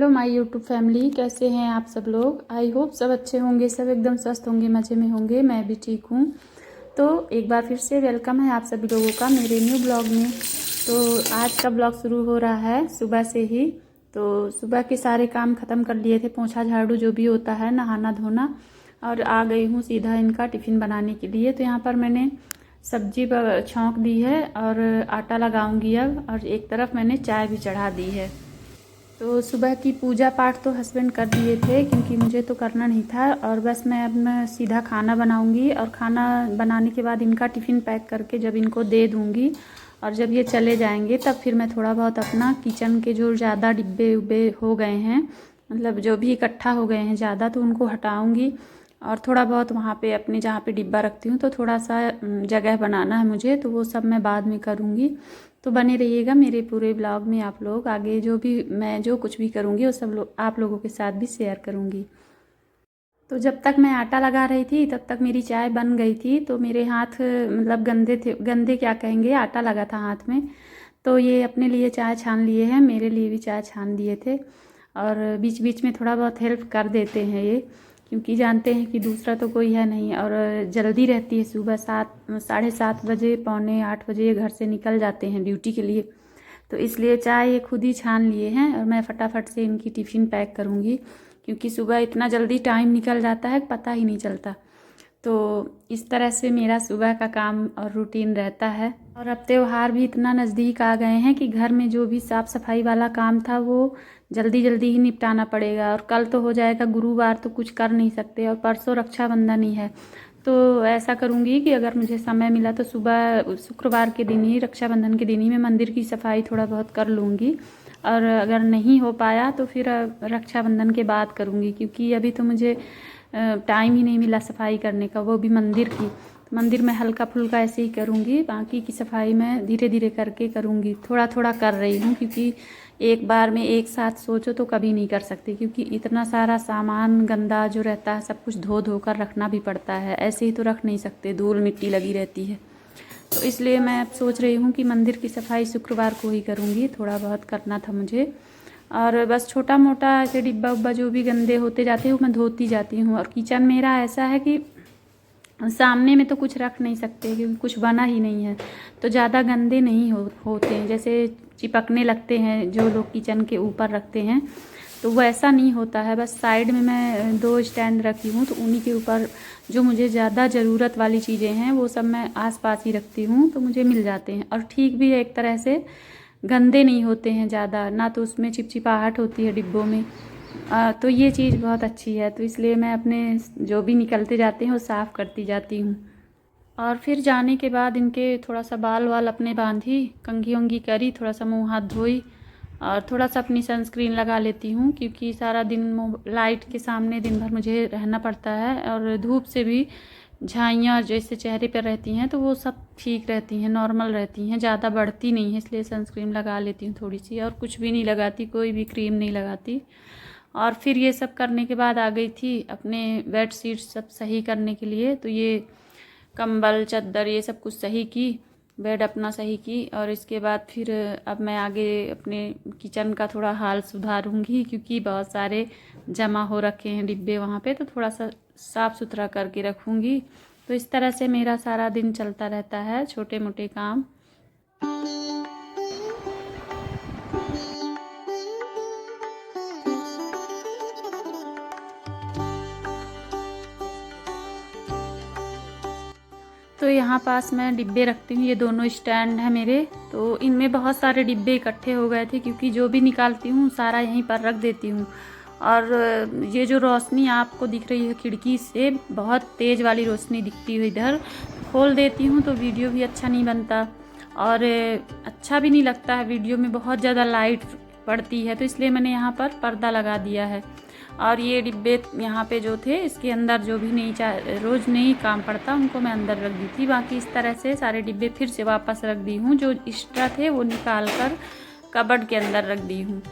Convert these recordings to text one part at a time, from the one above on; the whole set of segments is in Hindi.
हेलो माय यूट्यूब फैमिली, कैसे हैं आप सब लोग। आई होप सब अच्छे होंगे, सब एकदम स्वस्थ होंगे, मज़े में होंगे। मैं भी ठीक हूँ। तो एक बार फिर से वेलकम है आप सभी लोगों का मेरे न्यू ब्लॉग में। तो आज का ब्लॉग शुरू हो रहा है सुबह से ही। तो सुबह के सारे काम ख़त्म कर लिए थे, पोंछा झाड़ू जो भी होता है, नहाना धोना, और आ गई हूँ सीधा इनका टिफ़िन बनाने के लिए। तो यहाँ पर मैंने सब्जी छौंक दी है और आटा लगाऊंगी अब, और एक तरफ मैंने चाय भी चढ़ा दी है। तो सुबह की पूजा पाठ तो हस्बैंड कर दिए थे, क्योंकि मुझे तो करना नहीं था। और बस मैं सीधा खाना बनाऊंगी, और खाना बनाने के बाद इनका टिफ़िन पैक करके जब इनको दे दूंगी, और जब ये चले जाएंगे तब फिर मैं थोड़ा बहुत अपना किचन के जो ज़्यादा डिब्बे उब्बे हो गए हैं, मतलब जो भी इकट्ठा हो गए हैं ज़्यादा, तो उनको हटाऊँगी। और थोड़ा बहुत वहाँ पे अपने जहाँ पे डिब्बा रखती हूँ तो थोड़ा सा जगह बनाना है मुझे, तो वो सब मैं बाद में करूँगी। तो बने रहिएगा मेरे पूरे ब्लॉग में। आप लोग आगे जो भी मैं जो कुछ भी करूँगी वो सब आप लोगों के साथ भी शेयर करूँगी। तो जब तक मैं आटा लगा रही थी तब तक मेरी चाय बन गई थी। तो मेरे हाथ मतलब गंदे थे, गंदे क्या कहेंगे, आटा लगा था हाथ में। तो ये अपने लिए चाय छान लिए हैं, मेरे लिए भी चाय छान दिए थे। और बीच बीच में थोड़ा बहुत हेल्प कर देते हैं ये, क्योंकि जानते हैं कि दूसरा तो कोई है नहीं। और जल्दी रहती है, सुबह 7, 7:30 बजे, पौने 8 बजे ये घर से निकल जाते हैं ड्यूटी के लिए। तो इसलिए चाय ये खुद ही छान लिए हैं, और मैं फटाफट से इनकी टिफ़िन पैक करूँगी, क्योंकि सुबह इतना जल्दी टाइम निकल जाता है पता ही नहीं चलता। तो इस तरह से मेरा सुबह का काम और रूटीन रहता है। और अब त्यौहार भी इतना नज़दीक आ गए हैं कि घर में जो भी साफ़ सफाई वाला काम था वो जल्दी जल्दी ही निपटाना पड़ेगा। और कल तो हो जाएगा गुरुवार, तो कुछ कर नहीं सकते, और परसों रक्षाबंधन ही है। तो ऐसा करूँगी कि अगर मुझे समय मिला तो सुबह शुक्रवार के दिन ही, रक्षाबंधन के दिन ही, मैं मंदिर की सफाई थोड़ा बहुत कर लूँगी। और अगर नहीं हो पाया तो फिर रक्षाबंधन के बाद करूँगी, क्योंकि अभी तो मुझे टाइम ही नहीं मिला सफाई करने का, वो भी मंदिर की। तो मंदिर में हल्का फुल्का ऐसे ही करूँगी, बाकी की सफाई मैं धीरे धीरे करके करूँगी, थोड़ा थोड़ा कर रही हूँ। क्योंकि एक बार में एक साथ सोचो तो कभी नहीं कर सकती, क्योंकि इतना सारा सामान गंदा जो रहता है सब कुछ धो धो कर रखना भी पड़ता है, ऐसे ही तो रख नहीं सकते, धूल मिट्टी लगी रहती है। तो इसलिए मैं अब सोच रही हूँ कि मंदिर की सफाई शुक्रवार को ही करूँगी, थोड़ा बहुत करना था मुझे। और बस छोटा मोटा ऐसे डिब्बा उब्बा जो भी गंदे होते जाते हैं वो मैं धोती जाती हूँ। और किचन मेरा ऐसा है कि सामने में तो कुछ रख नहीं सकते, क्योंकि कुछ बना ही नहीं है। तो ज़्यादा गंदे नहीं होते हैं, जैसे चिपकने लगते हैं जो लोग किचन के ऊपर रखते हैं, तो वो ऐसा नहीं होता है। बस साइड में मैं 2 स्टैंड रखी हूँ, तो उन्हीं के ऊपर जो मुझे ज़्यादा ज़रूरत वाली चीज़ें हैं वो सब मैं आसपास ही रखती हूँ, तो मुझे मिल जाते हैं। और ठीक भी है, एक तरह से गंदे नहीं होते हैं ज़्यादा, ना तो उसमें चिपचिपाहट होती है डिब्बों में। तो ये चीज़ बहुत अच्छी है। तो इसलिए मैं अपने जो भी निकलते जाते हैं वो साफ़ करती जाती हूँ। और फिर जाने के बाद इनके थोड़ा सा बाल वाल अपने बांधी, कंघी उंघी करी, थोड़ा सा मुँह हाथ धोई, और थोड़ा सा अपनी सनस्क्रीन लगा लेती हूँ, क्योंकि सारा दिन लाइट के सामने दिन भर मुझे रहना पड़ता है। और धूप से भी झाइयाँ जैसे चेहरे पर रहती हैं तो वो सब ठीक रहती हैं, नॉर्मल रहती हैं, ज़्यादा बढ़ती नहीं है, इसलिए सनस्क्रीन लगा लेती हूँ थोड़ी सी। और कुछ भी नहीं लगाती, कोई भी क्रीम नहीं लगाती। और फिर ये सब करने के बाद आ गई थी अपने बेड शीट सब सही करने के लिए। तो ये कंबल चादर ये सब कुछ सही की, बेड अपना सही की। और इसके बाद फिर अब मैं आगे अपने किचन का थोड़ा हाल सुधारूंगी, क्योंकि बहुत सारे जमा हो रखे हैं डिब्बे वहाँ पे, तो थोड़ा सा साफ़ सुथरा करके रखूँगी। तो इस तरह से मेरा सारा दिन चलता रहता है, छोटे मोटे काम। तो यहाँ पास मैं डिब्बे रखती हूँ, ये दोनों स्टैंड है मेरे। तो इनमें बहुत सारे डिब्बे इकट्ठे हो गए थे, क्योंकि जो भी निकालती हूँ सारा यहीं पर रख देती हूँ। और ये जो रोशनी आपको दिख रही है खिड़की से, बहुत तेज़ वाली रोशनी दिखती है इधर, खोल देती हूँ तो वीडियो भी अच्छा नहीं बनता, और अच्छा भी नहीं लगता है, वीडियो में बहुत ज़्यादा लाइट पड़ती है। तो इसलिए मैंने यहाँ पर पर्दा लगा दिया है। और ये डिब्बे यहाँ पे जो थे, इसके अंदर जो भी नहीं रोज़ नहीं काम पड़ता उनको मैं अंदर रख दी थी। बाकी इस तरह से सारे डिब्बे फिर से वापस रख दी हूँ, जो एक्स्ट्रा थे वो निकाल कर कबर्ड के अंदर रख दी हूँ।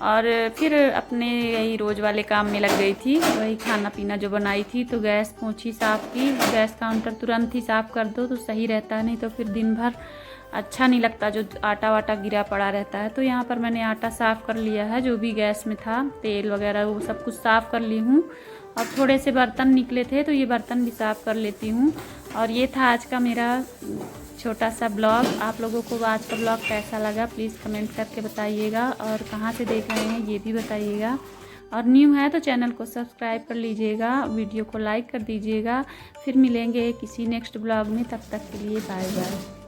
और फिर अपने यही रोज़ वाले काम में लग गई थी। वही खाना पीना जो बनाई थी, तो गैस पोंछी साफ़ की। गैस काउंटर तुरंत ही साफ़ कर दो तो सही रहता है, नहीं तो फिर दिन भर अच्छा नहीं लगता जो आटा वाटा गिरा पड़ा रहता है। तो यहाँ पर मैंने आटा साफ़ कर लिया है, जो भी गैस में था, तेल वगैरह वो सब कुछ साफ़ कर ली हूँ। और थोड़े से बर्तन निकले थे तो ये बर्तन भी साफ़ कर लेती हूँ। और ये था आज का मेरा छोटा सा ब्लॉग। आप लोगों को आज का ब्लॉग कैसा लगा प्लीज़ कमेंट करके बताइएगा, और कहाँ से देख रहे हैं ये भी बताइएगा। और न्यू है तो चैनल को सब्सक्राइब कर लीजिएगा, वीडियो को लाइक कर दीजिएगा। फिर मिलेंगे किसी नेक्स्ट ब्लॉग में, तब तक के लिए बाय बाय।